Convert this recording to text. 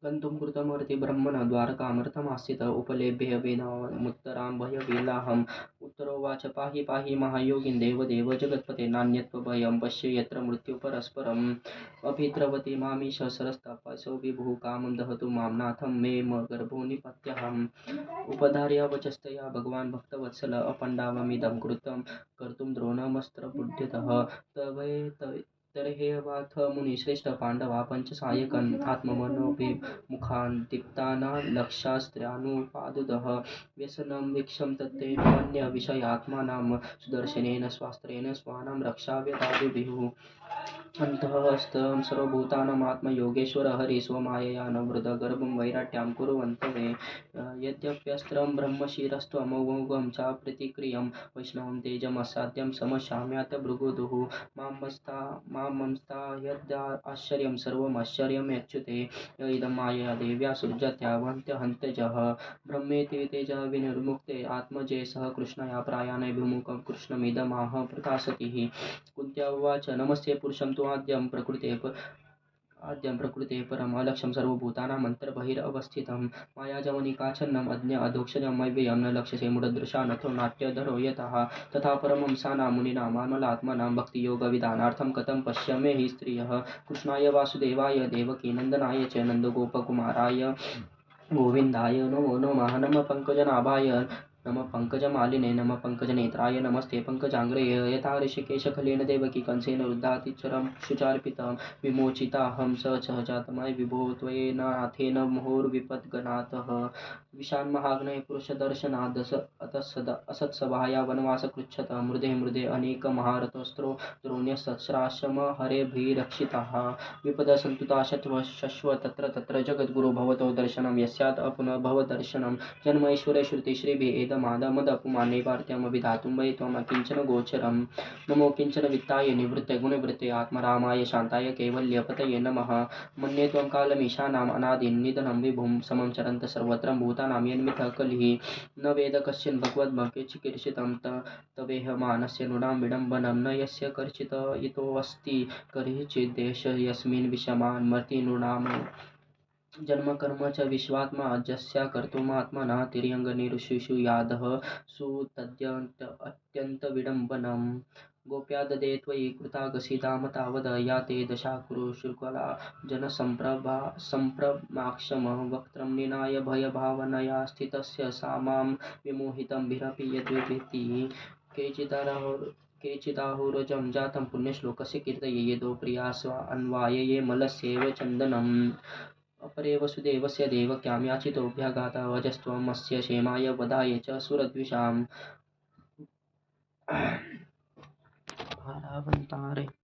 गन्तुं कृतमर्ति ब्रह्मण द्वारकामर्थमास्थित उपलेभ्य वेदामुत्तरां भयविलाहम् उत्तरोवाच पाहि पाहि महायोगिन् देवदेव जगत्पते नान्यत्त्वभयं पश्य यत्र मृत्यु परस्परम् अभिद्रवति मामीश सरस्तपसो विभुः कामं दहतु मां नाथं मे गर्भो निपत्यहम् उपधार्य वचस्तया भगवान् भक्तवत्सल अपण्डावमिदं कृतं कर्तुं द्रोणमस्त्रबुद्ध्यतः तर्हेवाथ मुनिश्रेष्ठ पाण्डवा पञ्चसायकन् आत्ममनोभिमुखान् दीप्तानालक्षास्त्र्यानुपादुदः व्यसनं वीक्षं तत्ते अन्यविषयात्मानां सुदर्शनेन स्वास्त्रेण स्वानां रक्षाव्यदादुभिः अन्तःस्थं सर्वभूतानामात्मयोगेश्वर हरि स्वमायया नवृदगर्भं वैराट्यां कुर्वन्तवे यद्यप्यस्त्रं ब्रह्मशिरस्त्वमोघं च प्रतिक्रियं वैष्णवं तेजमसाध्यं समशाम्यात् भृगुदुः मामंस्ता यद्याश्चर्यं सर्वमाश्चर्यं यच्युते इदं मायया देव्या सृजत्यावन्त्यहन्त्यजः ब्रह्मेति तेजः विनिर्मुक्ते आत्मजे सह कृष्णया प्रायाणभिमुखं कृष्णमिदमाह प्रकाशतिः कुन्त्या उवाच नमस्ते पुरुषं तु आद्यं प्रकृते परम् अलक्ष्यं सर्वभूतानाम् अन्तर्बहिरवस्थितं मायाजवनिकाच्छन्नम् अज्ञ अधोक्षजम् अव्ययं न लक्ष्यसे मूढदृशा नथो नाट्यधरो यतः तथा परमहंसानां मुनीनां मामलात्मनां भक्तियोगविधानार्थं कथं पश्यामि हि स्त्रियः कृष्णाय वासुदेवाय देवकीनन्दनाय च नन्दगोपकुमाराय गोविन्दाय नमो नमः नमः पङ्कजनाभाय नमः पङ्कजमालिने नमः पङ्कजनेत्राय नमस्ते पङ्कजाङ्ग्रये यथा ऋषिकेशखलेन देवकी कंसेन रुद्धातिचरं शुचार्पितं विमोचिताहं सहजातमय विभो त्वयेनाथेन मुहुर्विपद्गणातः विशान्महाग्नये पुरुषदर्शनाद् असत्सभाया वनवासकृच्छत मृदे मृदे अनेकमहारथस्त्रो द्रोण्यसहस्राश्रम हरेभिरक्षिताः विपदसन्तुता शश्व तत्र तत्र जगद्गुरो भवतो दर्शनं यस्यात् अपुनः भवदर्शनं जन्मैश्वर्यश्रुतिश्रीभिः एदमादमदपुमाने पार्थ्यमभिधातुं वै त्वमकिञ्चन गोचरं नमो किञ्चन वित्ताय निवृत्ते गुणवृत्ते आत्मरामाय शान्ताय कैवल्यपतये नमः मन्ये त्वं कालमीशानाम् अनादिनिधनं विभुं समं चरन्त सर्वत्र भूतानां यन्मिथः कलिः न वेद कश्चिन् भगवद्भक्तिचिकीर्षितं तवेह नृणां विडम्बनं न यस्य कर्चित् इतोऽस्ति करिचिद्देश यस्मिन् विषमान् मर्त्यनृणां जन्मकर्म च विश्वात्मा अजस्या कर्तुमात्मनः तिर्यङ्गनिरुषिषु यादः सुतद्यन्त्यत्यन्तविडम्बनं गोप्या ददे त्वयि कृतागसिदाम तावद या ते दशाकुरु शुक्ला जनसम्प्रमाक्षमः वक्त्रं निनाय भयभावनया स्थितस्य सा मां विमोहितं भिरपि यद्विभीति केचिदाहुरजं जातं पुण्यश्लोकस्य कीर्तये यदो प्रियास्वा अन्वायये मलस्येव चन्दनम् अपरे वसुदेवस्य देवक्यां याचितोऽभ्याघातः वजस्त्वमस्य क्षेमाय वधाय च सुरद्विषाम्